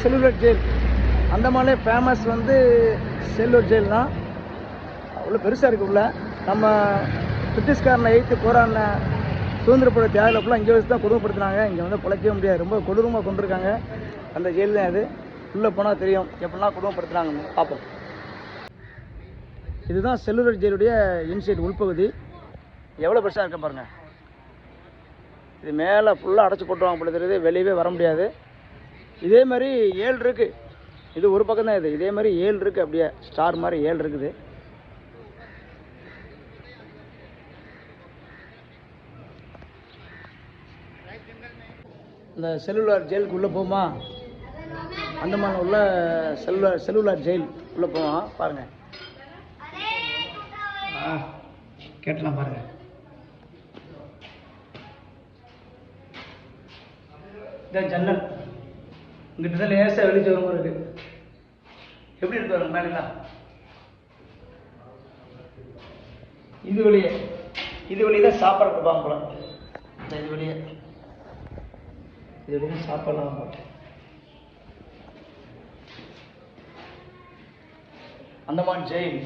Cellular jail. அந்தமானே famous வந்து cellular jail தான். அவ்வளோ பெருசாக இருக்குது உள்ள. நம்ம பிரிட்டிஷ்காரனை எதிர்த்து போராடின சுதந்திர போராட்ட தியாகிகளை ஃபுல்லாக இங்கே வச்சு தான் கொடுமைப்படுத்தினாங்க. இங்கே வந்து பிழைக்கவே முடியாது, ரொம்ப கொடூரமாக கொண்டிருக்காங்க. அந்த ஜெயில் தான் அது. உள்ளே போனால் தெரியும் எப்படிலாம் கொடுமைப்படுத்துனாங்கன்னு பார்ப்போம். இதுதான் செல்லுலர் ஜெயிலுடைய இன்சைட் உள்பகுதி. எவ்வளோ பெருசாக இருக்க பாருங்கள். இது மேலே ஃபுல்லாக அடைச்சி போட்டுவாங்க போல தெரியுது, வெளியவே வர முடியாது. இதே மாதிரி 7 இருக்குது. இது ஒரு பக்கம் தான். இதே மாதிரி 7 இருக்குது. அப்படியே ஸ்டார் மாதிரி 7 இருக்குது. இந்த செல்லுலார் ஜெயிலுக்கு உள்ளே போமா, அந்தமான உள்ள செல்லுலார் ஜெயில் உள்ளே போவோம். பாருங்கள், கேட்டலாம் பாருங்கள். இதான் ஜன்னல். இங்கிட்ட தான் லேசாக வெளிச்ச வரும் இருக்குது. எப்படி இருக்கு மேலாம்? இது வழியே தான் சாப்பாடு கொடுப்பாங்க போல. இது வழியே சாப்பாடலாம் போல. அந்தமான் ஜெயில்.